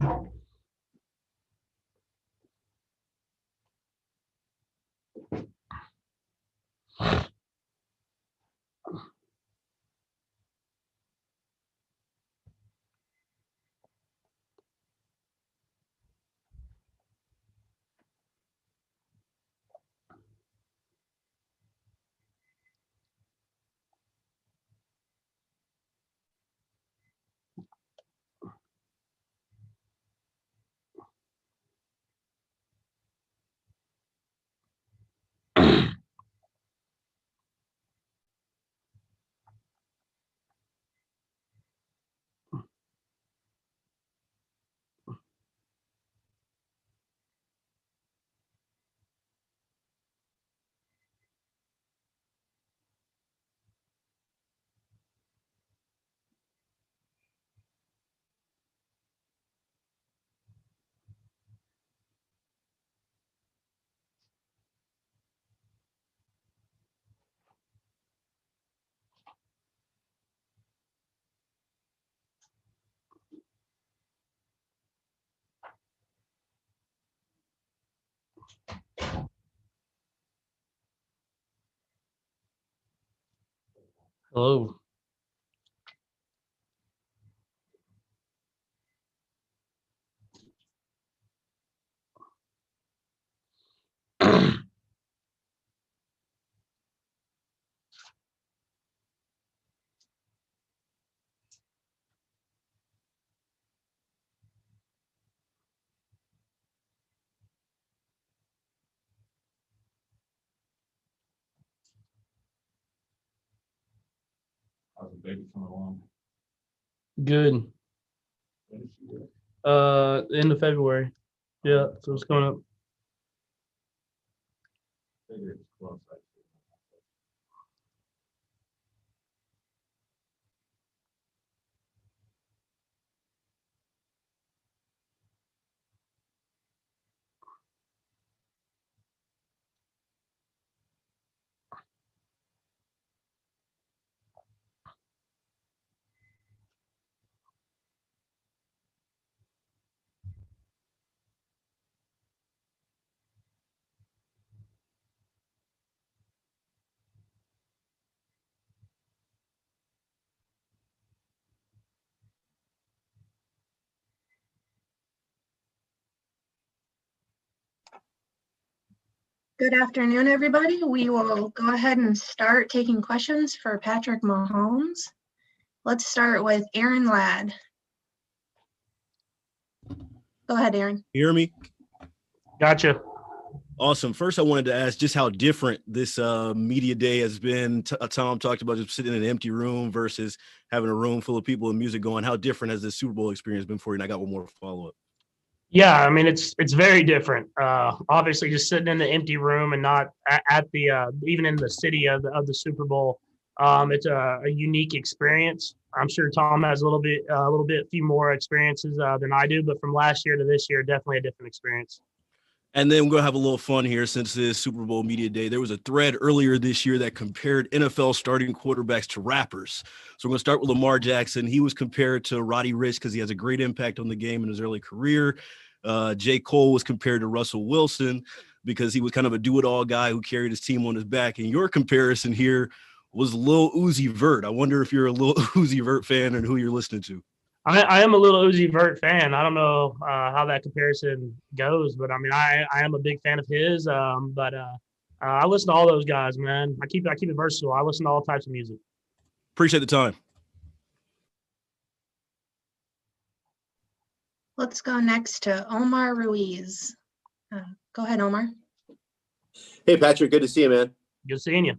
Hello. How's the baby coming along? Good. When is she due? End of February. Yeah, so it's coming up. Figured it's close. Good afternoon, everybody. We will go ahead and start taking questions for Patrick Mahomes. Let's start with Aaron Ladd. Go ahead, Aaron. You hear me? Gotcha. Awesome. First, I wanted to ask just how different this media day has been. Tom talked about just sitting in an empty room versus having a room full of people and music going. How different has this Super Bowl experience been for you? And I got one more follow-up. Yeah, I mean it's very different. Obviously, just sitting in the empty room and not at the even in the city of the Super Bowl. It's a unique experience. I'm sure Tom has a few more experiences than I do, but from last year to this year, definitely a different experience. And then we're going to have a little fun here since this Super Bowl media day. There was a thread earlier this year that compared NFL starting quarterbacks to rappers. So we're going to start with Lamar Jackson. He was compared to Roddy Ricch because he has a great impact on the game in his early career. J. Cole was compared to Russell Wilson because he was kind of a do-it-all guy who carried his team on his back. And your comparison here was Lil Uzi Vert. I wonder if you're a Lil Uzi Vert fan and who you're listening to. I am a little Uzi Vert fan. I don't know how that comparison goes, but I mean, I am a big fan of his. But I listen to all those guys, man. I keep it versatile. I listen to all types of music. Appreciate the time. Let's go next to Omar Ruiz. Go ahead, Omar. Hey, Patrick. Good to see you, man. Good seeing you.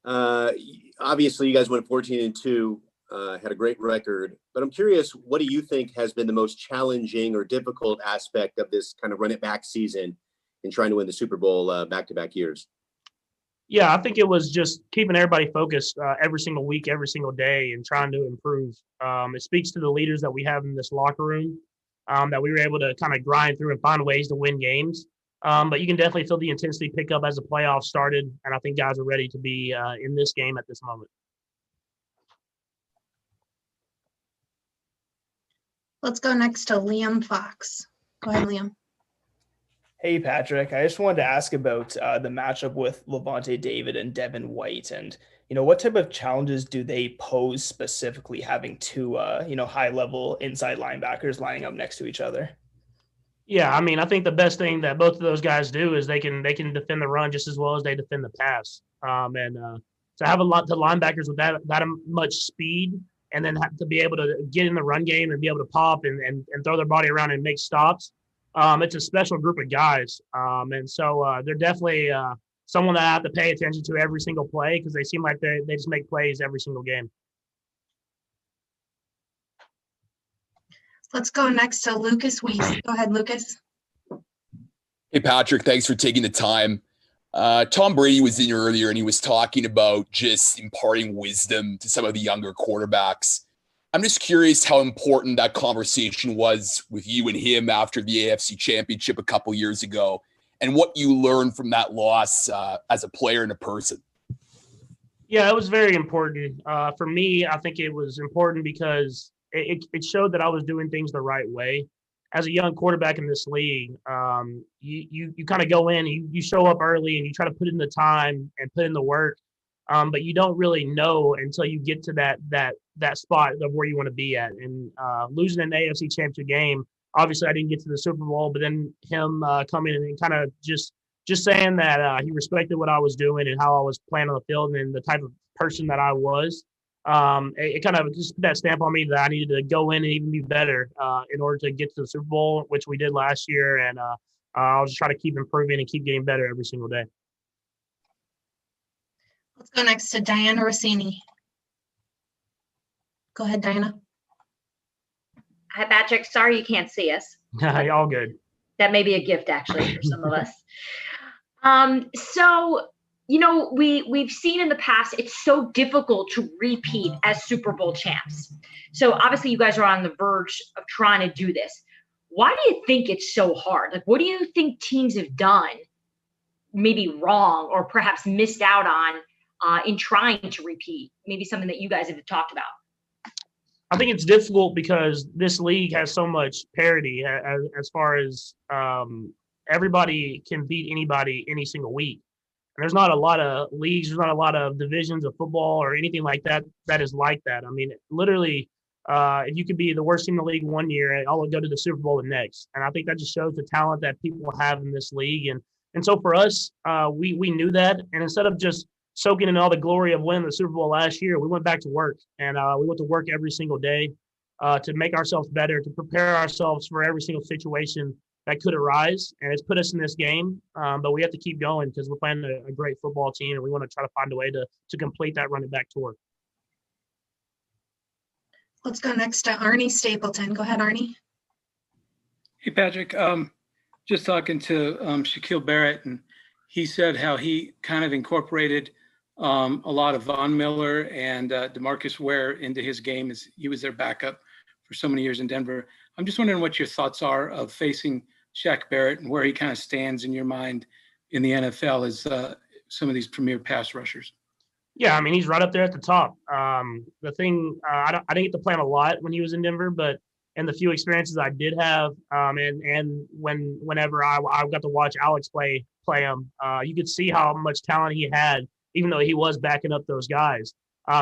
Obviously, you guys went 14-2. Had a great record, but I'm curious, what do you think has been the most challenging or difficult aspect of this kind of run it back season in trying to win the Super Bowl back-to-back years? Yeah, I think it was just keeping everybody focused every single week, every single day, and trying to improve. It speaks to the leaders that we have in this locker room, that we were able to kind of grind through and find ways to win games. But you can definitely feel the intensity pick up as the playoffs started, and I think guys are ready to be in this game at this moment. Let's go next to Liam Fox. Go ahead, Liam. Hey, Patrick. I just wanted to ask about the matchup with Levante David and Devin White. And, what type of challenges do they pose specifically having two, high-level inside linebackers lining up next to each other? Yeah, I mean, I think the best thing that both of those guys do is they can defend the run just as well as they defend the pass. To have a lot of linebackers with that much speed, and then have to be able to get in the run game and be able to pop and throw their body around and make stops. It's a special group of guys. They're definitely someone that I have to pay attention to every single play because they seem like they just make plays every single game. Let's go next to Lucas Weiss. Go ahead, Lucas. Hey, Patrick, thanks for taking the time. Tom Brady was in here earlier and he was talking about just imparting wisdom to some of the younger quarterbacks. I'm just curious how important that conversation was with you and him after the AFC Championship a couple years ago and what you learned from that loss as a player and a person. Yeah, it was very important. For me, I think it was important because it showed that I was doing things the right way. As a young quarterback in this league, you kind of go in, you show up early and you try to put in the time and put in the work, but you don't really know until you get to that spot of where you want to be at. And losing an AFC Championship game, obviously I didn't get to the Super Bowl, but then him coming in and kind of just saying that he respected what I was doing and how I was playing on the field and the type of person that I was. It kind of just put that stamp on me that I needed to go in and even be better in order to get to the Super Bowl, which we did last year. And I'll just try to keep improving and keep getting better every single day. Let's go next to Diana Rossini. Go ahead, Diana. Hi, Patrick. Sorry you can't see us. All good. That may be a gift, actually, for some of us. We've seen in the past, it's so difficult to repeat as Super Bowl champs. So obviously you guys are on the verge of trying to do this. Why do you think it's so hard? Like, what do you think teams have done maybe wrong or perhaps missed out on in trying to repeat? Maybe something that you guys have talked about. I think it's difficult because this league has so much parity as far as everybody can beat anybody any single week. And there's not a lot of leagues, there's not a lot of divisions of football or anything like that that is like that. I mean, literally, if you could be the worst team in the league one year, and all would go to the Super Bowl the next. And I think that just shows the talent that people have in this league. And so for us, we knew that. And instead of just soaking in all the glory of winning the Super Bowl last year, we went back to work. And we went to work every single day to make ourselves better, to prepare ourselves for every single situation that could arise. And it's put us in this game. But we have to keep going because we're playing a great football team, and we want to try to find a way to complete that running back tour. Let's go next to Arnie Stapleton. Go ahead, Arnie. Hey, Patrick. Just talking to Shaquille Barrett, and he said how he kind of incorporated a lot of Von Miller and DeMarcus Ware into his game as he was their backup for so many years in Denver. I'm just wondering what your thoughts are of facing Shaq Barrett and where he kind of stands in your mind in the NFL as some of these premier pass rushers. Yeah, I mean, he's right up there at the top. The thing, I didn't get to play him a lot when he was in Denver, but in the few experiences I did have, and whenever I got to watch Alex play him, you could see how much talent he had, even though he was backing up those guys.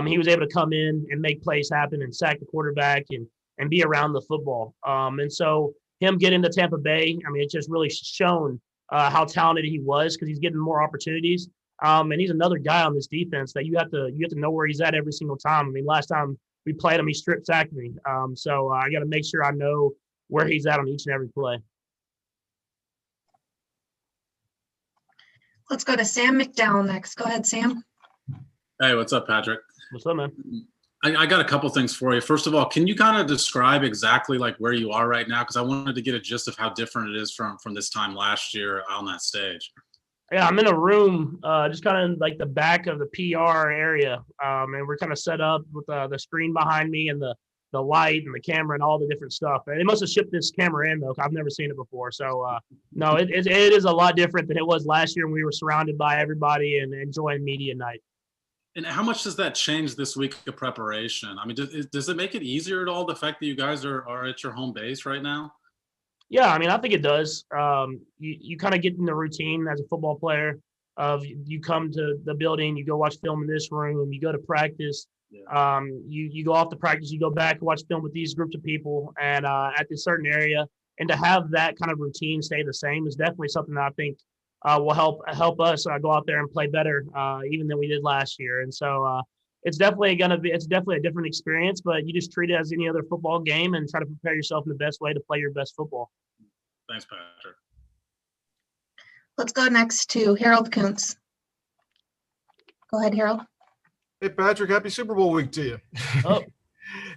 He was able to come in and make plays happen and sack the quarterback and be around the football. And so him getting to Tampa Bay, I mean, it's just really shown how talented he was because he's getting more opportunities. And he's another guy on this defense that you have to know where he's at every single time. I mean, last time we played him, he strip sacked me. So I got to make sure I know where he's at on each and every play. Let's go to Sam Mcdowell next. Go ahead, Sam. Hey, what's up, Patrick? What's up, man? I got a couple things for you. First of all, can you kind of describe exactly like where you are right now? Because I wanted to get a gist of how different it is from this time last year on that stage. Yeah, I'm in a room, just kind of like the back of the PR area, and we're kind of set up with the screen behind me and the light and the camera and all the different stuff. And they must have shipped this camera in though, 'cause I've never seen it before. So no, it is a lot different than it was last year when we were surrounded by everybody and enjoying media night. And how much does that change this week of preparation? I mean, does it make it easier at all, the fact that you guys are at your home base right now? Yeah, I mean, I think it does. You kind of get in the routine as a football player of you come to the building, you go watch film in this room, you go to practice, Yeah. you go off the practice, you go back and watch film with these groups of people and at this certain area. And to have that kind of routine stay the same is definitely something that I think will help us go out there and play better even than we did last year. And so it's definitely a different experience, but you just treat it as any other football game and try to prepare yourself in the best way to play your best football. Thanks, Patrick. Let's go next to Harold Kuntz. Go ahead, Harold. Hey, Patrick, happy Super Bowl week to you. Oh.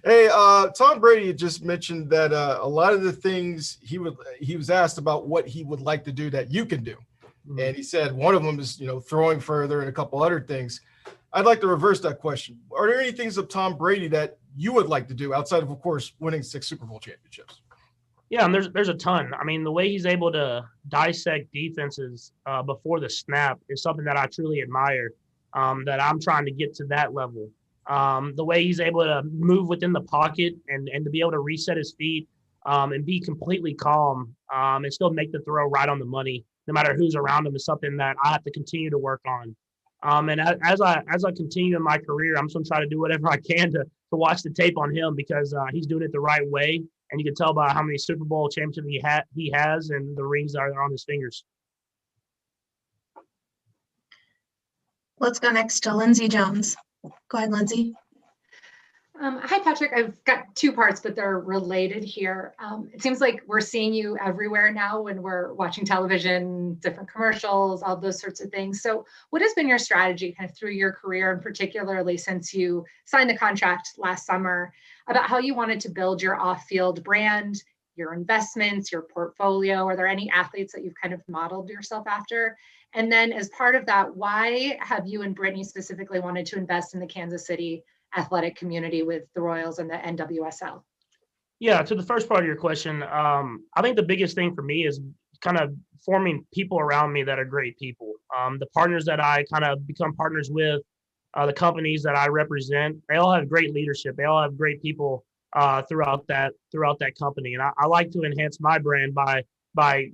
Hey, Tom Brady just mentioned that a lot of the things he was asked about what he would like to do that you can do. Mm-hmm. And he said one of them is, throwing further and a couple other things. I'd like to reverse that question. Are there any things of Tom Brady that you would like to do outside of course, winning 6 Super Bowl championships? Yeah, and there's a ton. I mean, the way he's able to dissect defenses before the snap is something that I truly admire, that I'm trying to get to that level. The way he's able to move within the pocket and to be able to reset his feet and be completely calm and still make the throw right on the money, no matter who's around him, is something that I have to continue to work on. And as I continue in my career, I'm just going to try to do whatever I can to watch the tape on him because he's doing it the right way. And you can tell by how many Super Bowl championships he has and the rings that are on his fingers. Let's go next to Lindsey Jones. Go ahead, Lindsey. Hi, Patrick. I've got 2 parts, but they're related here. It seems like we're seeing you everywhere now when we're watching television, different commercials, all those sorts of things. So what has been your strategy kind of through your career, and particularly since you signed the contract last summer, about how you wanted to build your off-field brand, your investments, your portfolio? Are there any athletes that you've kind of modeled yourself after? And then as part of that, why have you and Brittany specifically wanted to invest in the Kansas City athletic community with the Royals and the NWSL? Yeah, to the first part of your question, I think the biggest thing for me is kind of forming people around me that are great people. The partners that I kind of become partners with, the companies that I represent, they all have great leadership. They all have great people throughout that company. And I like to enhance my brand by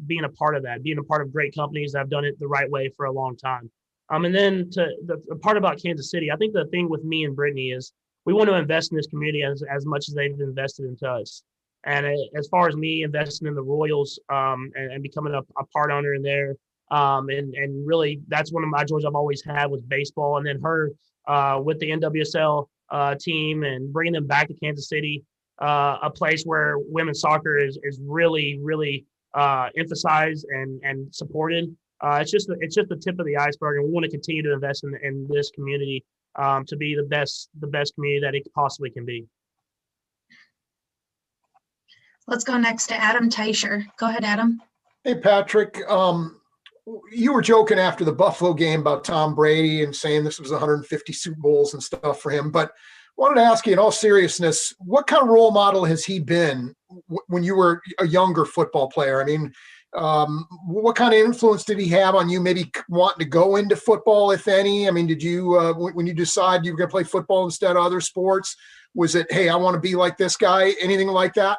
being a part of that, being a part of great companies that have done it the right way for a long time. And then to the part about Kansas City, I think the thing with me and Brittany is we want to invest in this community as much as they've invested into us. And as far as me investing in the Royals and becoming a part owner in there, and really that's one of my joys I've always had with baseball. And then her with the NWSL team and bringing them back to Kansas City, a place where women's soccer is really, really emphasized and supported. It's just the tip of the iceberg, and we want to continue to invest in this community to be the best community that it possibly can be. Let's go next to Adam Teicher. Go ahead, Adam. Hey, Patrick. You were joking after the Buffalo game about Tom Brady and saying this was 150 Super Bowls and stuff for him, but wanted to ask you in all seriousness, what kind of role model has he been when you were a younger football player? I mean, what kind of influence did he have on you maybe wanting to go into football, if any? I mean, did you, when you decided you were going to play football instead of other sports, was it, hey, I want to be like this guy, anything like that?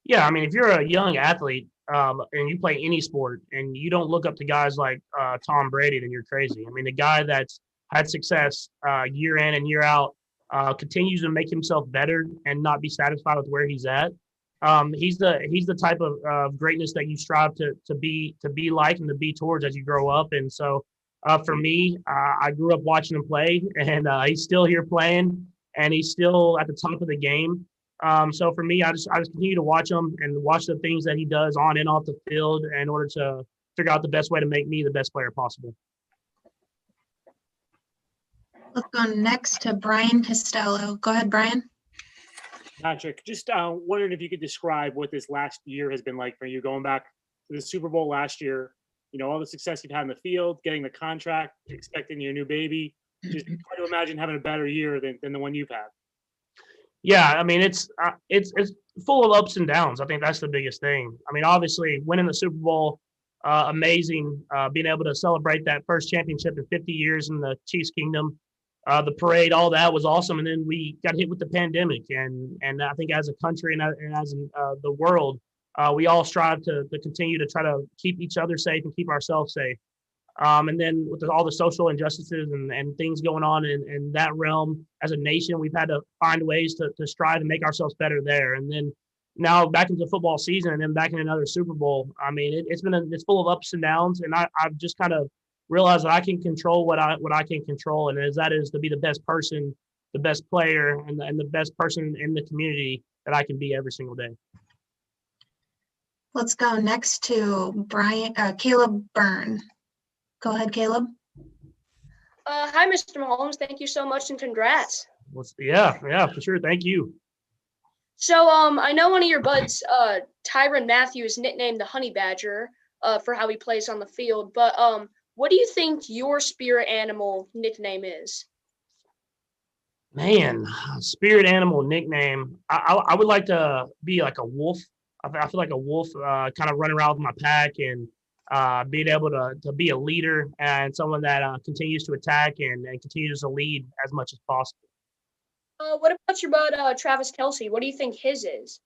Yeah, I mean, if you're a young athlete and you play any sport and you don't look up to guys like Tom Brady, then you're crazy. I mean, the guy that's had success year in and year out continues to make himself better and not be satisfied with where he's at. He's the type of greatness that you strive to be like and to be towards as you grow up. And so for me, I grew up watching him play, and he's still here playing, and he's still at the top of the game. So for me, I just continue to watch him and watch the things that he does on and off the field in order to figure out the best way to make me the best player possible. Let's go next to Brian Costello. Go ahead, Brian. Patrick, just wondering if you could describe what this last year has been like for you, going back to the Super Bowl last year, all the success you've had in the field, getting the contract, expecting your new baby. Just hard to imagine having a better year than the one you've had. Yeah, I mean, it's full of ups and downs. I think that's the biggest thing. I mean, obviously, winning the Super Bowl, amazing. Being able to celebrate that first championship in 50 years in the Chiefs Kingdom, the parade, all that was awesome. And then we got hit with the pandemic, and I think as a country and as the world, we all strive to continue to try to keep each other safe and keep ourselves safe. And then with all the social injustices and things going on in that realm, as a nation, we've had to find ways to strive and make ourselves better there. And then now back into football season and then back in another Super Bowl. I mean, it's full of ups and downs, and I've just kind of realized that I can control what I can control, and that is to be the best person, the best player, and the best person in the community that I can be every single day. Let's go next to Caleb Byrne. Go ahead, Caleb. Hi, Mr. Mahomes. Thank you so much and congrats. Yeah, for sure. Thank you. So I know one of your buds, Tyrann Mathieu, is nicknamed the Honey Badger for how he plays on the field. But what do you think your spirit animal nickname is? Man, spirit animal nickname. I would like to be like a wolf. I feel like a wolf, kind of running around with my pack and being able to be a leader and someone that continues to attack and continues to lead as much as possible. What about your bud, Travis Kelce? What do you think his is?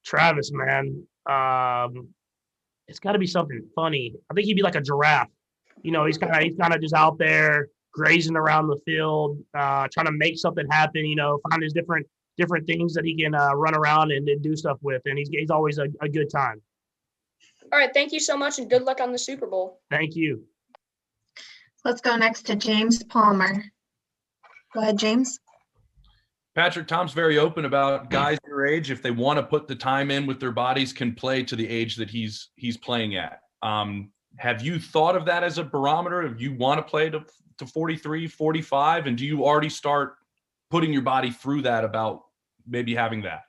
Travis, man, it's got to be something funny. I think he'd be like a giraffe. You know, he's kind of just out there grazing around the field, trying to make something happen. You know, find his different things that he can run around and do stuff with, and he's always a good time. All right, thank you so much, and good luck on the Super Bowl. Thank you. Let's go next to James Palmer. Go ahead, James. Patrick, Tom's very open about guys your age, if they want to put the time in with their bodies, can play to the age that he's playing at. Have you thought of that as a barometer? If you want to play to 43, 45, and do you already start putting your body through that about maybe having that?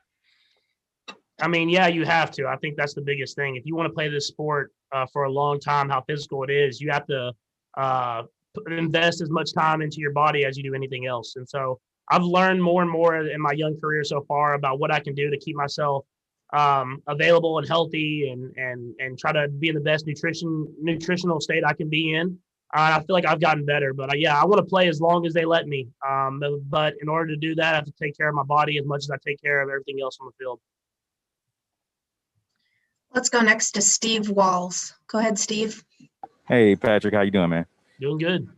I mean, yeah, you have to. I think that's the biggest thing. If you want to play this sport for a long time, how physical it is, you have to invest as much time into your body as you do anything else. And so I've learned more and more in my young career so far about what I can do to keep myself available and healthy and try to be in the best nutritional state I can be in. I feel like I've gotten better, but yeah, I want to play as long as they let me. But in order to do that, I have to take care of my body as much as I take care of everything else on the field. Let's go next to Steve Walls. Go ahead, Steve. Hey, Patrick, how you doing, man? Doing good.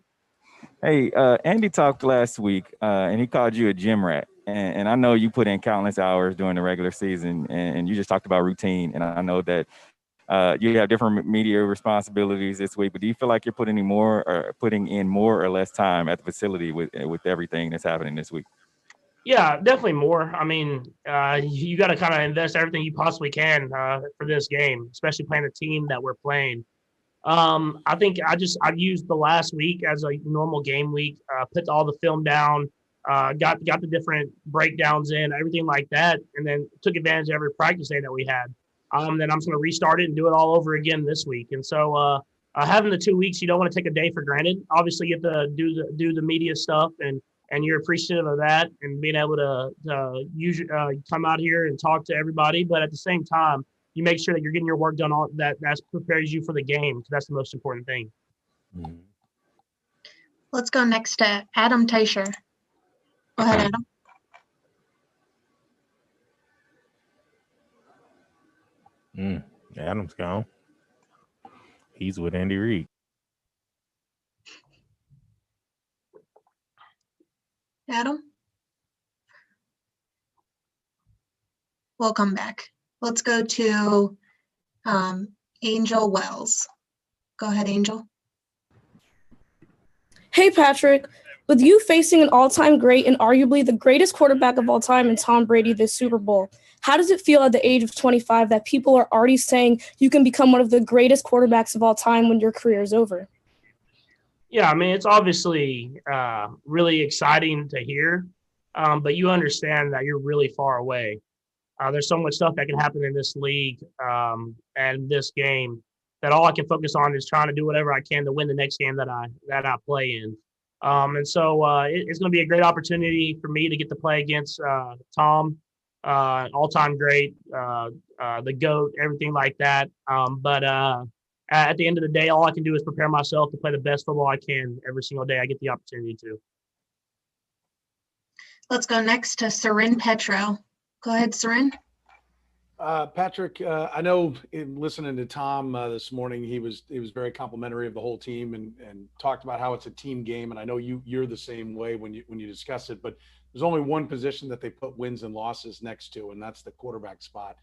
Hey, Andy talked last week, and he called you a gym rat. And I know you put in countless hours during the regular season, and you just talked about routine. And I know that you have different media responsibilities this week, but do you feel like you're putting in more or less time at the facility with everything that's happening this week? Yeah, definitely more. I mean, you got to kind of invest everything you possibly can for this game, especially playing a team that we're playing. I think I've used the last week as a normal game week, put all the film down, got the different breakdowns in, everything like that, and then took advantage of every practice day that we had. Then I'm just going to restart it and do it all over again this week. And so having the 2 weeks, you don't want to take a day for granted. Obviously, you have to do the media stuff and you're appreciative of that and being able to come out here and talk to everybody. But at the same time, you make sure that you're getting your work done on that prepares you for the game, because that's the most important thing. Let's go next to Adam Teicher. Go ahead, Adam. Adam's gone. He's with Andy Reid. Adam? We'll come back. Let's go to Angel Wells. Go ahead, Angel. Hey, Patrick. With you facing an all-time great and arguably the greatest quarterback of all time in Tom Brady this Super Bowl, how does it feel at the age of 25 that people are already saying you can become one of the greatest quarterbacks of all time when your career is over? Yeah, I mean, it's obviously really exciting to hear, but you understand that you're really far away. There's so much stuff that can happen in this league and this game that all I can focus on is trying to do whatever I can to win the next game that I play in. And so it's going to be a great opportunity for me to get to play against Tom, all-time great, the GOAT, everything like that. But at the end of the day, all I can do is prepare myself to play the best football I can every single day I get the opportunity to. Let's go next to Sarin Petro. Go ahead, Sarin. Patrick, I know in listening to Tom this morning, he was very complimentary of the whole team and talked about how it's a team game. And I know you're the same way when you discuss it, but there's only one position that they put wins and losses next to, and that's the quarterback spot.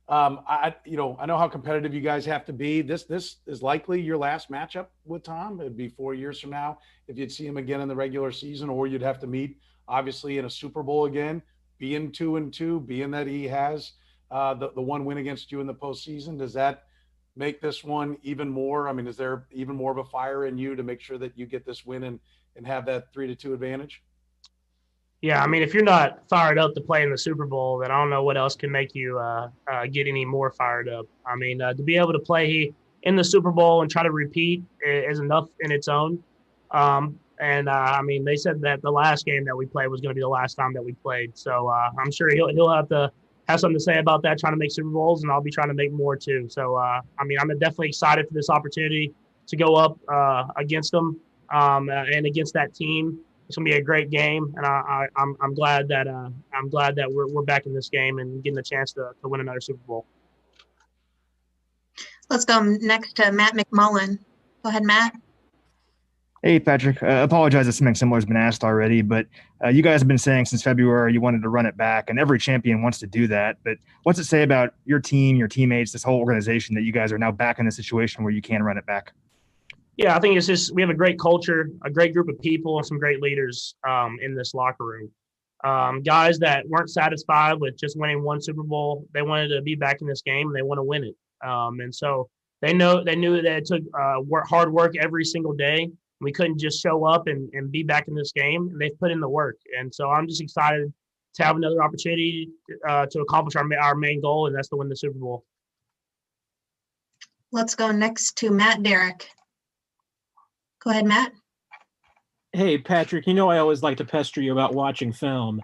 I know how competitive you guys have to be. This is likely your last matchup with Tom. It'd be 4 years from now if you'd see him again in the regular season, or you'd have to meet obviously in a Super Bowl again. Being 2-2, being that he has the one win against you in the postseason, does that make this one even more? I mean, is there even more of a fire in you to make sure that you get this win and have that 3-2 advantage? Yeah, I mean, if you're not fired up to play in the Super Bowl, then I don't know what else can make you get any more fired up. I mean, to be able to play in the Super Bowl and try to repeat is enough in its own. I mean, they said that the last game that we played was going to be the last time that we played. So I'm sure he'll have to have something to say about that, trying to make Super Bowls, and I'll be trying to make more too. So, I mean, I'm definitely excited for this opportunity to go up against them and against that team. It's gonna be a great game, and I'm glad that we're back in this game and getting the chance to win another Super Bowl. Let's go next to Matt Mcmullen. Go ahead, Matt. Hey, Patrick. Apologize if something similar has been asked already, but you guys have been saying since February you wanted to run it back, and every champion wants to do that. But what's it say about your team, your teammates, this whole organization that you guys are now back in a situation where you can run it back? Yeah, I think it's just we have a great culture, a great group of people, and some great leaders in this locker room. Guys that weren't satisfied with just winning one Super Bowl, they wanted to be back in this game, and they want to win it. And so they knew that it took hard work every single day. We couldn't just show up and be back in this game, and they've put in the work. And so I'm just excited to have another opportunity to accomplish our main goal, and that's to win the Super Bowl. Let's go next to Matt Derrick. Go ahead, Matt. Hey, Patrick, I always like to pester you about watching film.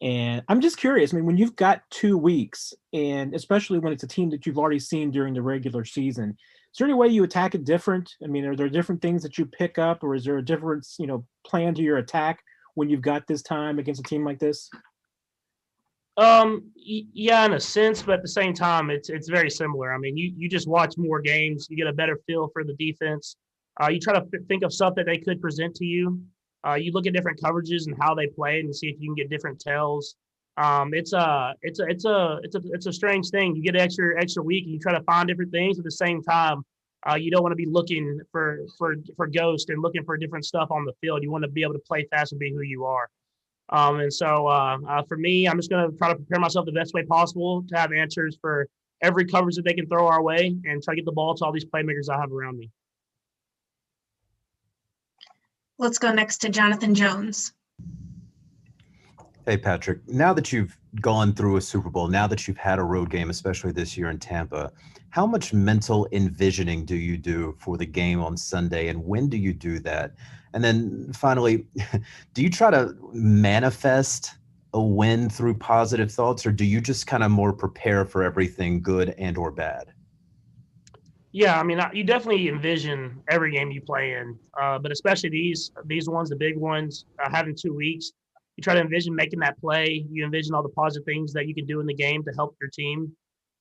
And I'm just curious. I mean, when you've got 2 weeks, and especially when it's a team that you've already seen during the regular season, is there any way you attack it different? I mean, are there different things that you pick up, or is there a different, plan to your attack when you've got this time against a team like this? Yeah, in a sense, but at the same time, it's very similar. I mean, you just watch more games, you get a better feel for the defense. You try to think of stuff that they could present to you. You look at different coverages and how they play and see if you can get different tells. It's a strange thing. You get an extra week and you try to find different things at the same time. You don't want to be looking for ghosts and looking for different stuff on the field. You want to be able to play fast and be who you are. For me, I'm just going to try to prepare myself the best way possible to have answers for every coverage that they can throw our way and try to get the ball to all these playmakers I have around me. Let's go next to Jonathan Jones. Hey, Patrick, now that you've gone through a Super Bowl, now that you've had a road game, especially this year in Tampa, how much mental envisioning do you do for the game on Sunday, and when do you do that? And then finally, do you try to manifest a win through positive thoughts, or do you just kind of more prepare for everything good and or bad? Yeah, I mean, you definitely envision every game you play in, but especially these ones, the big ones, having 2 weeks. You try to envision making that play. You envision all the positive things that you can do in the game to help your team.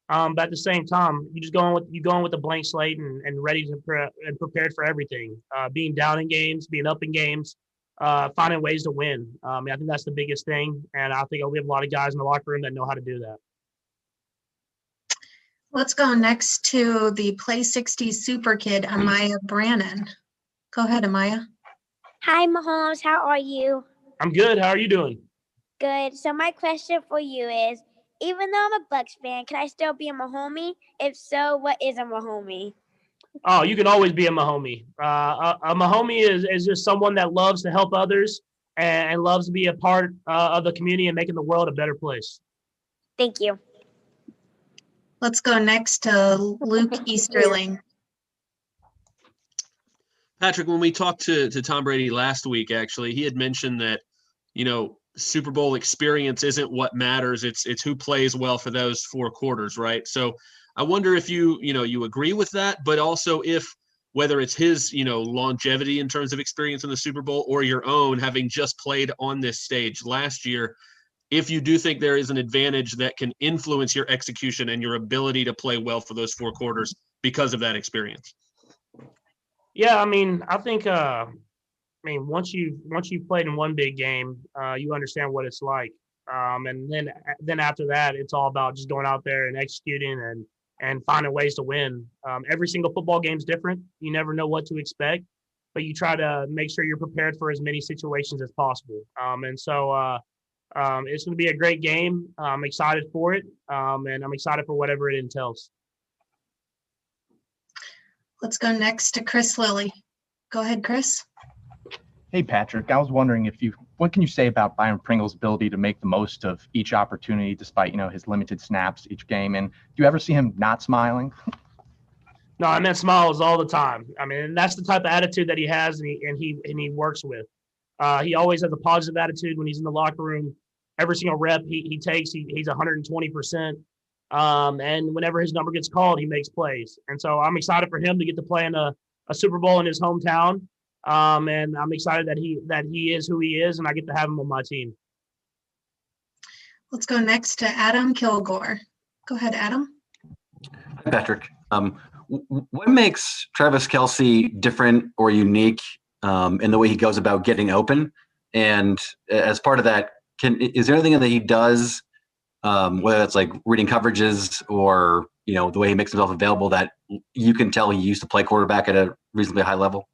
But at the same time, you go in with a blank slate and ready to and prepared for everything. Being down in games, being up in games, finding ways to win. I think that's the biggest thing, and I think we have a lot of guys in the locker room that know how to do that. Let's go next to the Play 60 super kid, Amaya Brannon. Go ahead, Amaya. Hi, Mahomes. How are you? I'm good. How are you doing? Good. So my question for you is, even though I'm a Bucs fan, can I still be a Mahomie? If so, what is a Mahomie? Oh, you can always be a Mahomie. A Mahomie is just someone that loves to help others and loves to be a part of the community and making the world a better place. Thank you. Let's go next to Luke Easterling. Patrick, when we talked to Tom Brady last week, actually, he had mentioned that, Super Bowl experience isn't what matters. It's who plays well for those 4 quarters, right? So I wonder if you agree with that, but also if whether it's his, longevity in terms of experience in the Super Bowl or your own, having just played on this stage last year, if you do think there is an advantage that can influence your execution and your ability to play well for those 4 quarters because of that experience. Yeah, I mean, I think, once you've played in one big game, you understand what it's like. And then after that, it's all about just going out there and executing and finding ways to win. Every single football game is different. You never know what to expect, but you try to make sure you're prepared for as many situations as possible. It's going to be a great game. I'm excited for it, and I'm excited for whatever it entails. Let's go next to Chris Lilly. Go ahead, Chris. Hey, Patrick, I was wondering what can you say about Byron Pringle's ability to make the most of each opportunity despite, his limited snaps each game? And do you ever see him not smiling? No, I meant smiles all the time. I mean, and that's the type of attitude that he has and he works with. He always has a positive attitude when he's in the locker room. Every single rep he takes, he's 120%. And whenever his number gets called, he makes plays. And so I'm excited for him to get to play in a Super Bowl in his hometown. And I'm excited that he is who he is, and I get to have him on my team. Let's go next to Adam Kilgore. Go ahead, Adam. Hi, Patrick. What makes Travis Kelce different or unique in the way he goes about getting open? And as part of that, is there anything that he does, whether that's like reading coverages or the way he makes himself available, that you can tell he used to play quarterback at a reasonably high level?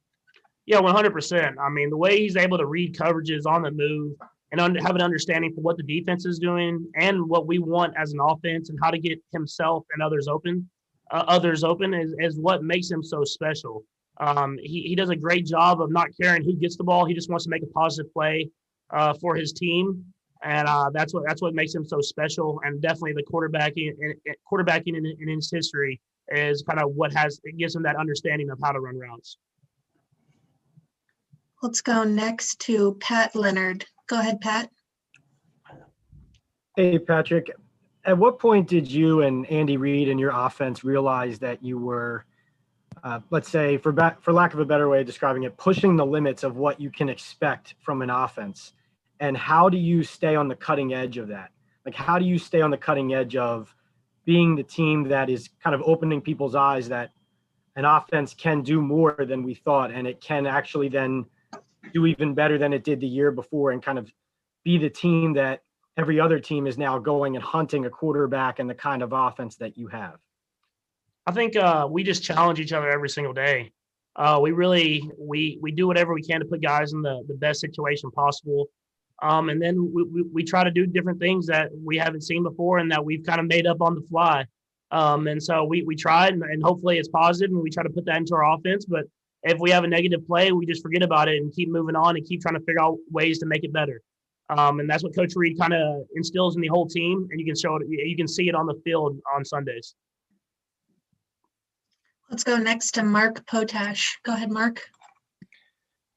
Yeah, 100%. I mean, the way he's able to read coverages on the move and have an understanding for what the defense is doing and what we want as an offense and how to get himself and others open is what makes him so special. He does a great job of not caring who gets the ball. He just wants to make a positive play for his team, and that's what makes him so special. And definitely the quarterbacking in his history is kind of it gives him that understanding of how to run routes. Let's go next to Pat Leonard. Go ahead, Pat. Hey, Patrick. At what point did you and Andy Reid and your offense realize that you were, let's say, for lack of a better way of describing it, pushing the limits of what you can expect from an offense? And how do you stay on the cutting edge of that? Like, how do you stay on the cutting edge of being the team that is kind of opening people's eyes that an offense can do more than we thought, and it can actually then do even better than it did the year before, and kind of be the team that every other team is now going and hunting a quarterback and the kind of offense that you have? I think we just challenge each other every single day. We do whatever we can to put guys in the best situation possible. And then we try to do different things that we haven't seen before and that we've kind of made up on the fly. And so we try and hopefully it's positive and we try to put that into our offense. But if we have a negative play, we just forget about it and keep moving on and keep trying to figure out ways to make it better. And that's what Coach Reid kind of instills in the whole team, and you can see it on the field on Sundays. Let's go next to Mark Potash. Go ahead, Mark.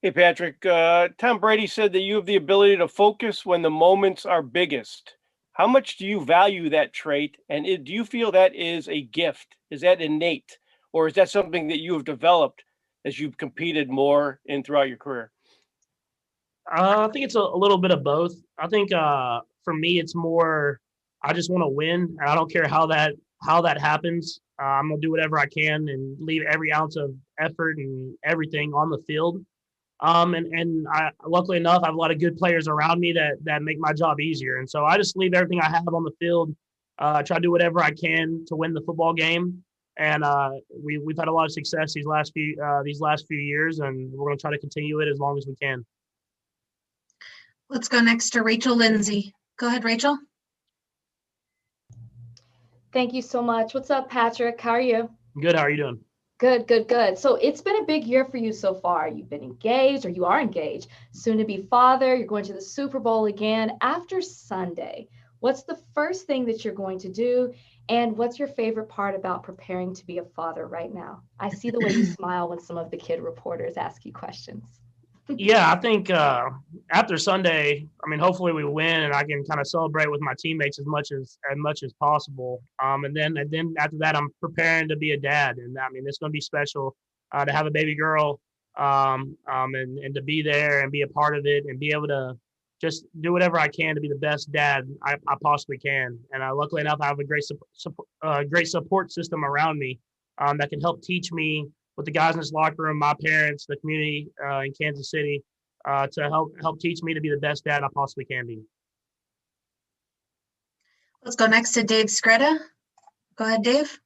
Hey, Patrick. Tom Brady said that you have the ability to focus when the moments are biggest. How much do you value that trait? And do you feel that is a gift? Is that innate? Or is that something that you have developed as you've competed more in throughout your career? I think it's a little bit of both. I think for me, it's more I just want to win, and I don't care how that happens. I'm gonna do whatever I can and leave every ounce of effort and everything on the field. And I, luckily enough, I have a lot of good players around me that make my job easier. And so I just leave everything I have on the field, try to do whatever I can to win the football game. And we've had a lot of success these last few years, and we're going to try to continue it as long as we can. Let's go next to Rachel Lindsay. Go ahead, Rachel. Thank you so much. What's up, Patrick? How are you? Good. How are you doing? Good, good, good. So it's been a big year for you so far. You've been engaged, or you are engaged, soon to be father. You're going to the Super Bowl again after Sunday. What's the first thing that you're going to do? And what's your favorite part about preparing to be a father right now? I see the way you smile when some of the kid reporters ask you questions. Yeah, I think after Sunday, I mean, hopefully we win and I can kind of celebrate with my teammates as much as possible. And then after that, I'm preparing to be a dad, and I mean, it's going to be special. to have a baby girl, and to be there and be a part of it and be able to just do whatever I can to be the best dad I possibly can. And luckily enough, I have a great support system around me that can help teach me with the guys in this locker room, my parents, the community in Kansas City, to help teach me to be the best dad I possibly can be. Let's go next to Dave Scretta. Go ahead, Dave.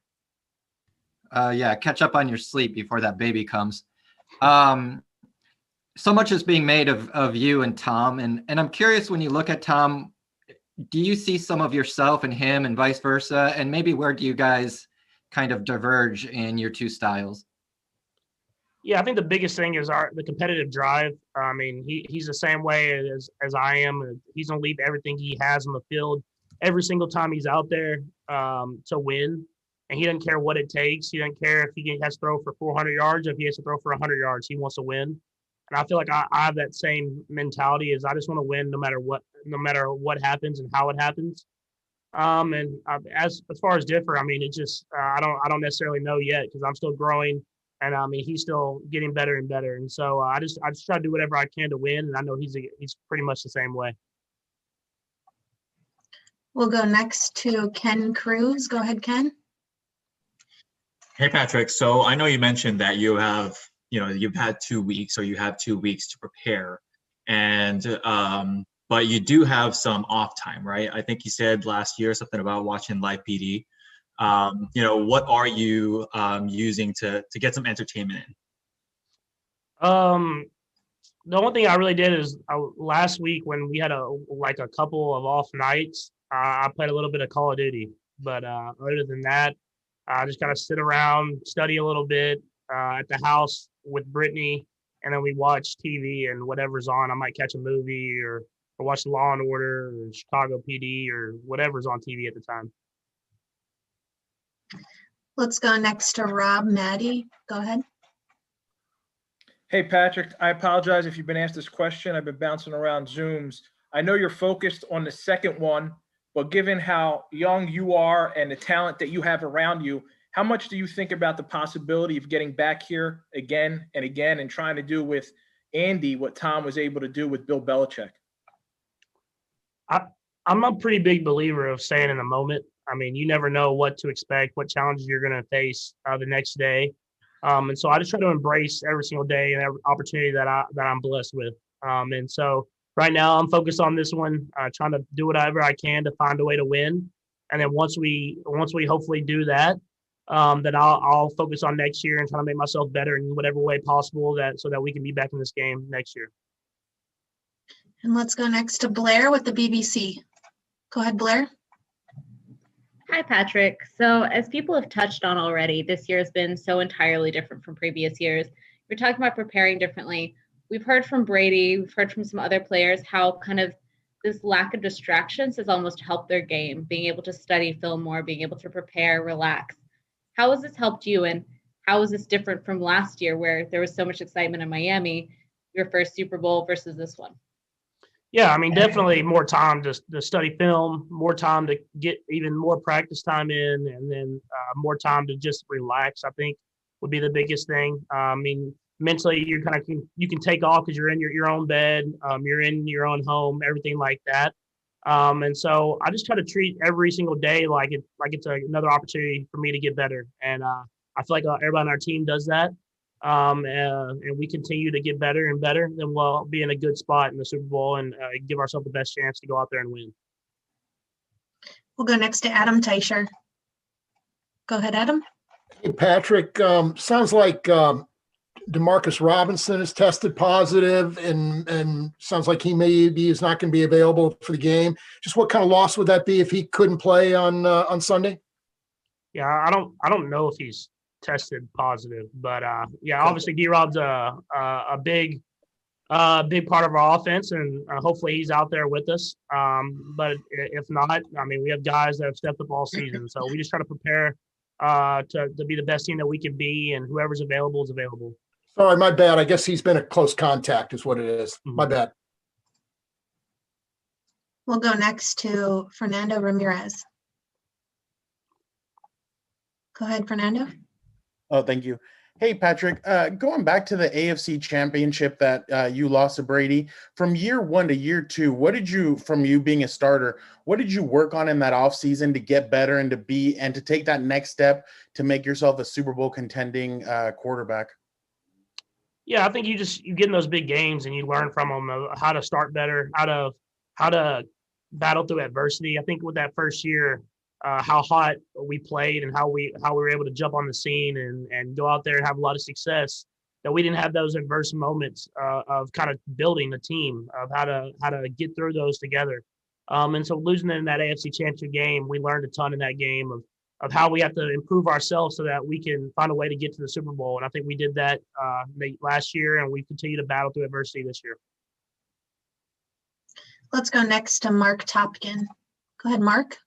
Yeah, catch up on your sleep before that baby comes. So much is being made of you and Tom, and I'm curious, when you look at Tom, do you see some of yourself in him and vice versa? And maybe where do you guys kind of diverge in your two styles? Yeah, I think the biggest thing is the competitive drive. I mean, he's the same way as I am. He's gonna leave everything he has on the field every single time he's out there to win. And he doesn't care what it takes. He doesn't care if he has to throw for 400 yards or if he has to throw for 100 yards. He wants to win. And I feel like I have that same mentality. Is I just want to win no matter what happens and how it happens. As far as differ, I mean, it just I don't necessarily know yet because I'm still growing, and I mean he's still getting better and better. And so I just try to do whatever I can to win, and I know he's pretty much the same way. We'll go next to Ken Cruz. Go ahead, Ken. Hey, Patrick. So I know you mentioned that you've had 2 weeks, or you have 2 weeks to prepare, and but you do have some off time, right? I think you said last year something about watching live PD. What are you using to get some entertainment in? The only thing I really did is last week when we had a couple of off nights, I played a little bit of Call of Duty. But other than that, I just kind of sit around, study a little bit at the house with Brittany, and then we watch TV and whatever's on. I might catch a movie or watch Law and Order or Chicago PD or whatever's on TV at the time. Let's go next to Rob Maddie. Go ahead. Hey, Patrick, I apologize if you've been asked this question. I've been bouncing around Zooms. I know you're focused on the second one, but given how young you are and the talent that you have around you, how much do you think about the possibility of getting back here again and again and trying to do with Andy what Tom was able to do with Bill Belichick? I'm a pretty big believer of staying in the moment. I mean, you never know what to expect, what challenges you're going to face the next day. And so I just try to embrace every single day and every opportunity that I'm blessed with. And so right now I'm focused on this one, trying to do whatever I can to find a way to win. And then once we hopefully do that, then I'll focus on next year and try to make myself better in whatever way possible so that we can be back in this game next year. And let's go next to Blair with the BBC. Go ahead, Blair. Hi, Patrick. So as people have touched on already, this year has been so entirely different from previous years. We're talking about preparing differently. We've heard from Brady, we've heard from some other players how kind of this lack of distractions has almost helped their game, being able to study film more, being able to prepare, relax. How has this helped you, and how is this different from last year where there was so much excitement in Miami, your first Super Bowl versus this one? Yeah, I mean, definitely more time to study film, more time to get even more practice time in, and then more time to just relax, I think, would be the biggest thing. I mean, mentally, you can take off because you're in your own bed, you're in your own home, everything like that. And so I just try to treat every single day like it's another opportunity for me to get better. And I feel like everybody on our team does that. And we continue to get better and better, then we'll be in a good spot in the Super Bowl and give ourselves the best chance to go out there and win. We'll go next to Adam Teicher. Go ahead, Adam. Hey, Patrick. Sounds like Demarcus Robinson is tested positive, and sounds like he maybe is not going to be available for the game. Just what kind of loss would that be if he couldn't play on Sunday? Yeah, I don't know if he's tested positive, but yeah, obviously D-Rob's a big part of our offense, and hopefully he's out there with us. But if not, I mean, we have guys that have stepped up all season, so we just try to prepare to be the best team that we can be, and whoever's available is available. Sorry, my bad. I guess he's been a close contact is what it is. My bad. We'll go next to Fernando Ramirez. Go ahead, Fernando. Oh, thank you. Hey, Patrick, going back to the AFC Championship that you lost to Brady, from year one to year two, from you being a starter, what did you work on in that offseason to get better and to take that next step to make yourself a Super Bowl contending quarterback? Yeah, I think you get in those big games and you learn from them how to start better, how to battle through adversity. I think with that first year, how hot we played and how we were able to jump on the scene and go out there and have a lot of success. That we didn't have those adverse moments of kind of building a team of how to get through those together. And so losing in that AFC Championship game, we learned a ton in that game of how we have to improve ourselves so that we can find a way to get to the Super Bowl. And I think we did that last year, and we continue to battle through adversity this year. Let's go next to Mark Topkin. Go ahead, Mark.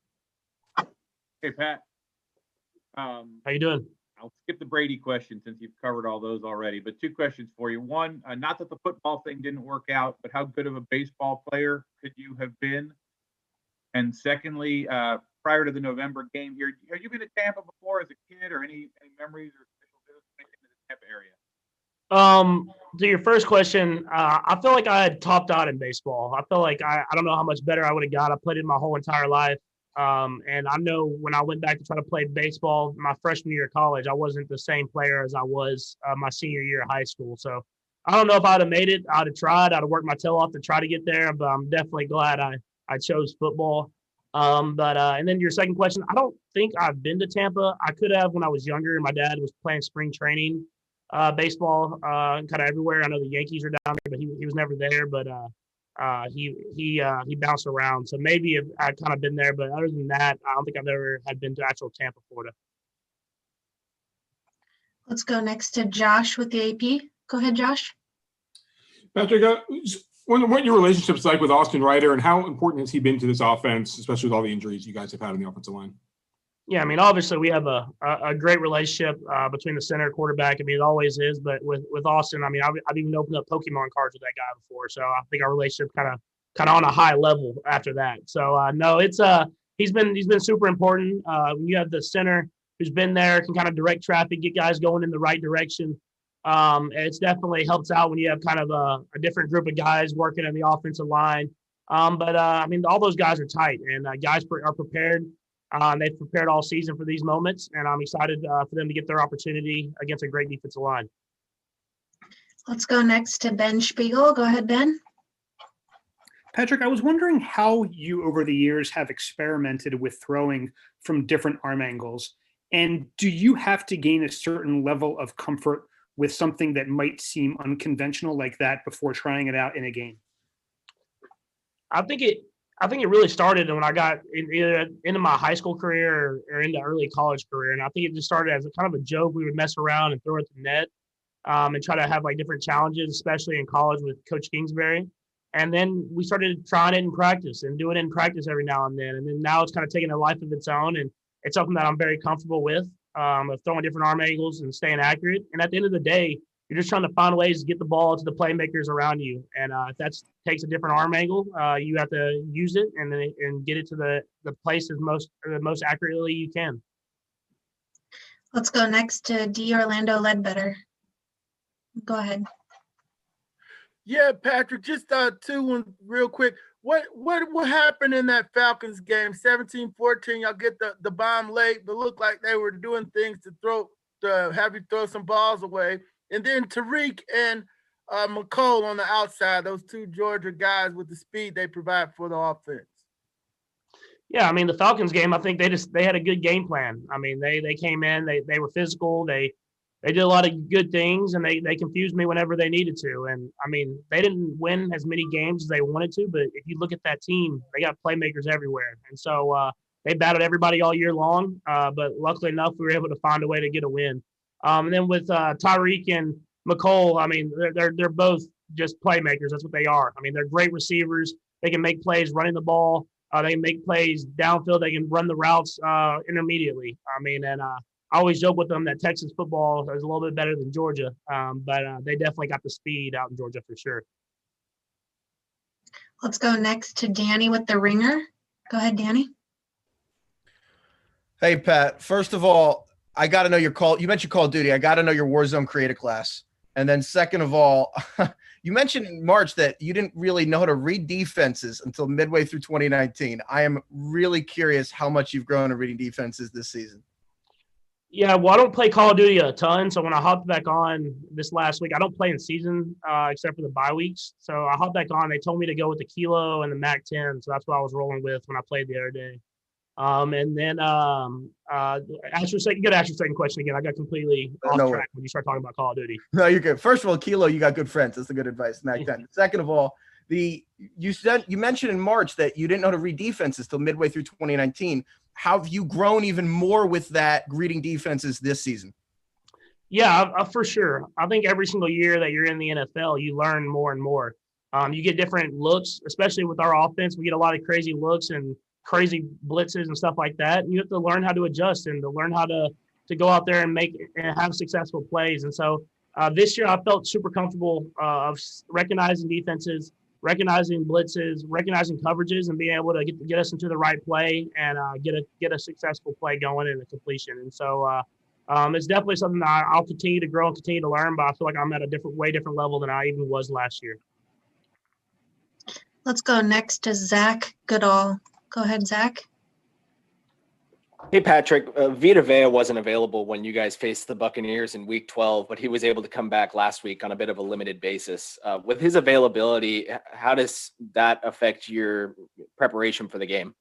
Hey, Pat. How you doing? I'll skip the Brady question since you've covered all those already, but two questions for you. One, not that the football thing didn't work out, but how good of a baseball player could you have been? And secondly, prior to the November game here, have you been to Tampa before as a kid, or any memories or special visits in the Tampa area? To your first question, I feel like I had topped out in baseball. I feel like I don't know how much better I would have got. I played it my whole entire life. And I know when I went back to try to play baseball my freshman year of college, I wasn't the same player as I was my senior year of high school. So I don't know if I'd have made it. I'd have tried. I'd have worked my tail off to try to get there, but I'm definitely glad I chose football. And then your second question, I don't think I've been to Tampa. I could have when I was younger. My dad was playing spring training baseball kind of everywhere. I know the Yankees are down there, but he was never there. But he bounced around. So maybe if I'd kind of been there, but other than that, I don't think I've ever had been to actual Tampa, Florida. Let's go next to Josh with the AP. Go ahead, Josh. Patrick, what your relationship's like with Austin Ryder, and how important has he been to this offense, especially with all the injuries you guys have had on the offensive line? Yeah, I mean, obviously we have a great relationship between the center and quarterback. I mean, it always is, but with Austin, I mean, I've even opened up Pokemon cards with that guy before, so I think our relationship kind of on a high level after that. So no, it's he's been super important. When you have the center who's been there, can kind of direct traffic, get guys going in the right direction. It's definitely helps out when you have kind of a different group of guys working on the offensive line. I mean, all those guys are tight, and guys are prepared. They've prepared all season for these moments, and I'm excited for them to get their opportunity against a great defensive line. Let's go next to Ben Spiegel. Go ahead, Ben. Patrick, I was wondering how you over the years have experimented with throwing from different arm angles. And do you have to gain a certain level of comfort with something that might seem unconventional like that before trying it out in a game? I think it really started when I got into my high school career or into early college career. And I think it just started as a kind of a joke. We would mess around and throw at the net and try to have like different challenges, especially in college with Coach Kingsbury. And then we started trying it in practice and doing it in practice every now and then. And then now it's kind of taking a life of its own. And it's something that I'm very comfortable with, of throwing different arm angles and staying accurate. And at the end of the day, you're just trying to find ways to get the ball to the playmakers around you. And if that takes a different arm angle, you have to use it and get it to the place as most accurately you can. Let's go next to D. Orlando Ledbetter. Go ahead. Yeah, Patrick, just one real quick. What happened in that Falcons game? 17-14, y'all get the bomb late, but looked like they were doing things to have you throw some balls away. And then Tariq and McCole on the outside, those two Georgia guys with the speed they provide for the offense. Yeah, I mean, the Falcons game, I think they had a good game plan. I mean, they came in, they were physical, they did a lot of good things, and they confused me whenever they needed to. And, I mean, they didn't win as many games as they wanted to, but if you look at that team, they got playmakers everywhere. And so they battled everybody all year long, but luckily enough, we were able to find a way to get a win. And then with Tyreek and McCole, I mean, they're both just playmakers. That's what they are. I mean, they're great receivers. They can make plays running the ball. They can make plays downfield. They can run the routes intermediately. I mean, and I always joke with them that Texas football is a little bit better than Georgia, but they definitely got the speed out in Georgia for sure. Let's go next to Danny with the Ringer. Go ahead, Danny. Hey, Pat. First of all, I got to know your call. You mentioned Call of Duty. I got to know your Warzone creator class. And then second of all, you mentioned in March that you didn't really know how to read defenses until midway through 2019. I am really curious how much you've grown in reading defenses this season. Yeah, well, I don't play Call of Duty a ton, so when I hopped back on this last week, I don't play in season except for the bye weeks. So I hopped back on. They told me to go with the Kilo and the Mac 10, so that's what I was rolling with when I played the other day. And then ask your second question again. I got completely off track when you start talking about Call of Duty. No, you're good. First of all, Kilo, you got good friends. That's the good advice. Mac 10. Second of all, you mentioned in March that you didn't know how to read defenses till midway through 2019. How have you grown even more with that reading defenses this season? Yeah, for sure. I think every single year that you're in the NFL, you learn more and more. You get different looks, especially with our offense. We get a lot of crazy looks and crazy blitzes and stuff like that. And you have to learn how to adjust and to learn how to go out there and make and have successful plays. And so this year I felt super comfortable of recognizing defenses, recognizing blitzes, recognizing coverages, and being able to get us into the right play and get a successful play going and a completion. And so it's definitely something that I'll continue to grow and continue to learn, but I feel like I'm at a way different level than I even was last year. Let's go next to Zach Goodall. Go ahead, Zach. Hey, Patrick. Vita Vea wasn't available when you guys faced the Buccaneers in Week 12, but he was able to come back last week on a bit of a limited basis. With his availability, how does that affect your preparation for the game?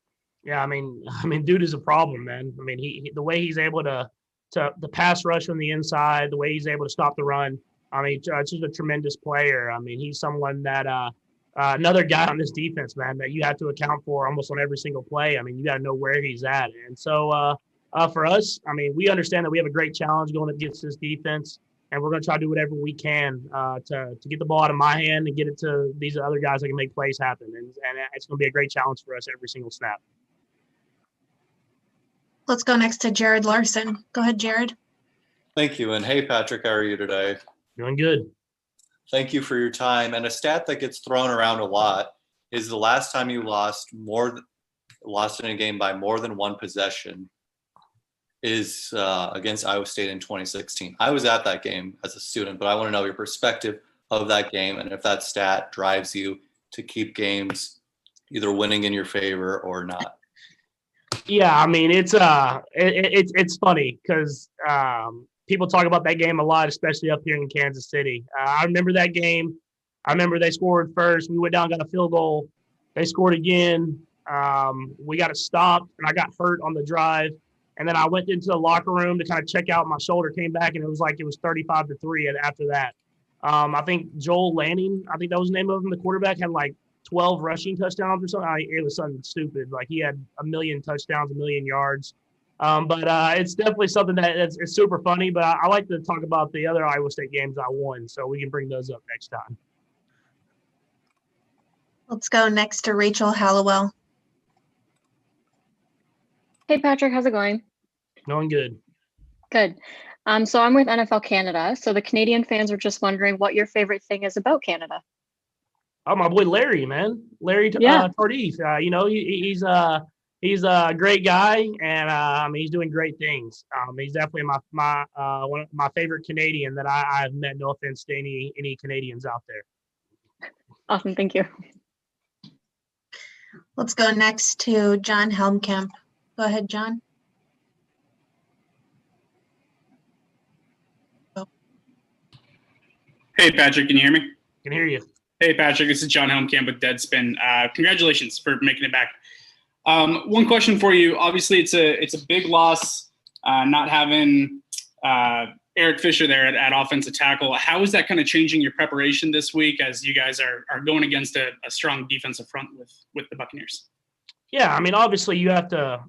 Yeah, I mean, dude is a problem, man. I mean, he the way he's able to the pass rush from the inside, the way he's able to stop the run. I mean, it's just a tremendous player. I mean, he's someone that another guy on this defense, man, that you have to account for almost on every single play. I mean, you got to know where he's at. And so for us, I mean, we understand that we have a great challenge going against this defense, and we're going to try to do whatever we can to get the ball out of my hand and get it to these other guys that can make plays happen. And it's going to be a great challenge for us every single snap. Let's go next to Jared Larson. Go ahead, Jared. Thank you. And hey, Patrick, how are you today? Doing good. Thank you for your time. And a stat that gets thrown around a lot is the last time you lost in a game by more than one possession is against Iowa State in 2016. I was at that game as a student, but I want to know your perspective of that game and if that stat drives you to keep games either winning in your favor or not. Yeah, I mean, it's funny because people talk about that game a lot, especially up here in Kansas City. I remember that game. I remember they scored first. We went down, got a field goal. They scored again. We got it stopped, and I got hurt on the drive. And then I went into the locker room to kind of check out. My shoulder came back, and it was 35-3 after that. I think Joel Lanning, I think that was the name of him, the quarterback, had 12 rushing touchdowns or something. It was something stupid. He had 1 million touchdowns, 1 million yards. But it's definitely something that it's super funny. But I like to talk about the other Iowa State games I won, so we can bring those up next time. Let's go next to Rachel Hallowell. Hey, Patrick, how's it going? Going good. Good. So I'm with NFL Canada. So the Canadian fans are just wondering what your favorite thing is about Canada. Oh, my boy Larry, man. Larry Tardif. He's a great guy, and he's doing great things. He's definitely one of my favorite Canadian that I've met. No offense to any Canadians out there. Awesome, thank you. Let's go next to John Helmkamp. Go ahead, John. Hey, Patrick, can you hear me? Can hear you. Hey, Patrick, this is John Helmkamp with Deadspin. Congratulations for making it back. One question for you. Obviously, it's a big loss not having Eric Fisher there at offensive tackle. How is that kind of changing your preparation this week as you guys are going against a strong defensive front with the Buccaneers? Yeah, I mean, obviously you have to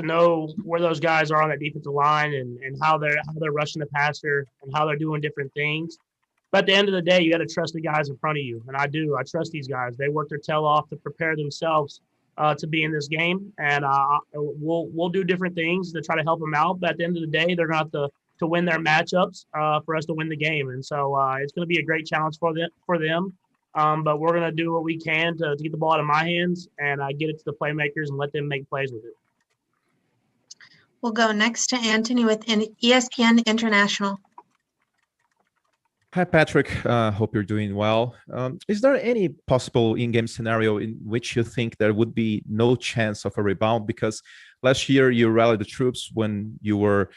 know where those guys are on that defensive line and how they're rushing the passer and how they're doing different things. But at the end of the day, you got to trust the guys in front of you, and I do. I trust these guys. They work their tail off to prepare themselves to be in this game, and we'll do different things to try to help them out. But at the end of the day, they're going to have to win their matchups for us to win the game, and so it's going to be a great challenge for them. But we're going to do what we can to get the ball out of my hands and get it to the playmakers and let them make plays with it. We'll go next to Anthony with ESPN International. Hi, Patrick. Hope you're doing well. Is there any possible in-game scenario in which you think there would be no chance of a rebound? Because last year you rallied the troops when you were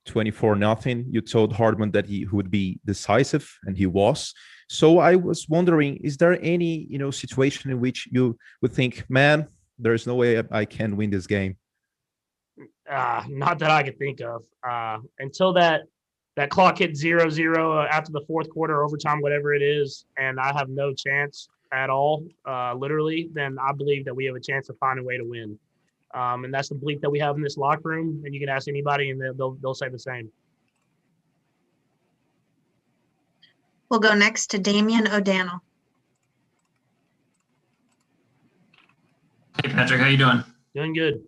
24-0. You told Hardman that he would be decisive, and he was. So I was wondering, is there any situation in which you would think, man, there's no way I can win this game? Not that I could think of. Until that clock hit 0-0 after the fourth quarter, overtime, whatever it is, and I have no chance at all, literally, then I believe that we have a chance to find a way to win. And that's the belief that we have in this locker room. And you can ask anybody, and they'll say the same. We'll go next to Damian O'Donnell. Hey, Patrick, how you doing? Doing good.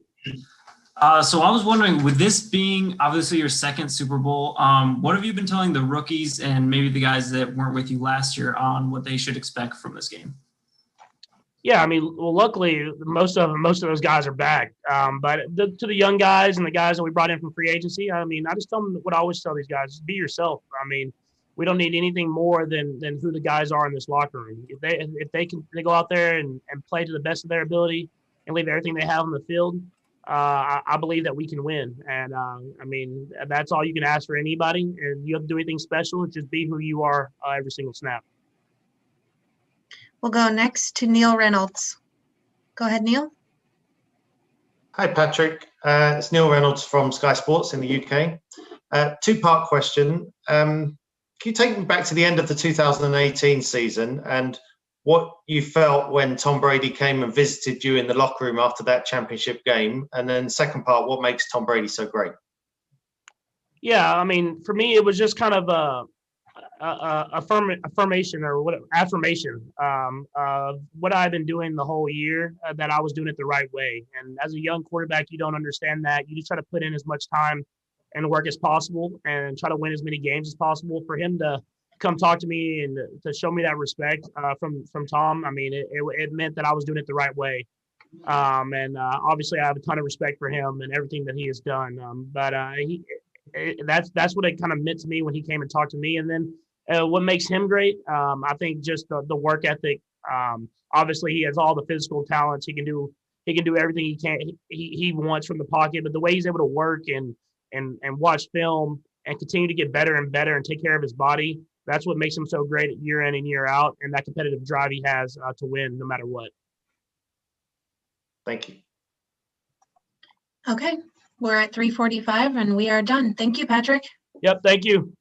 So I was wondering, with this being obviously your second Super Bowl, what have you been telling the rookies and maybe the guys that weren't with you last year on what they should expect from this game? Yeah, I mean, well, luckily most of those guys are back. But to the young guys and the guys that we brought in from free agency, I mean, I just tell them what I always tell these guys: just be yourself. I mean, we don't need anything more than who the guys are in this locker room. If they go out there and play to the best of their ability and leave everything they have on the field, I believe that we can win. And I mean, that's all you can ask for anybody. And you have to do anything special. Just be who you are every single snap. We'll go next to Neil Reynolds. Go ahead, Neil. Hi, Patrick. It's Neil Reynolds from Sky Sports in the UK. Two-part question. Can you take me back to the end of the 2018 season and what you felt when Tom Brady came and visited you in the locker room after that championship game? And then second part, what makes Tom Brady so great? Yeah, I mean, for me, it was just kind of affirmation or what affirmation of what I've been doing the whole year, that I was doing it the right way. And as a young quarterback, you don't understand that. You just try to put in as much time and work as possible and try to win as many games as possible. For him to come talk to me and to show me that respect from Tom, I mean, it meant that I was doing it the right way. And obviously, I have a ton of respect for him and everything that he has done. That's what it kind of meant to me when he came and talked to me. And then what makes him great, I think just the work ethic. Obviously, he has all the physical talents. He can do everything he wants from the pocket. But the way he's able to work and watch film and continue to get better and better and take care of his body, that's what makes him so great year in and year out. And that competitive drive he has to win no matter what. Thank you. Okay, we're at 3:45 and we are done. Thank you, Patrick. Yep, thank you.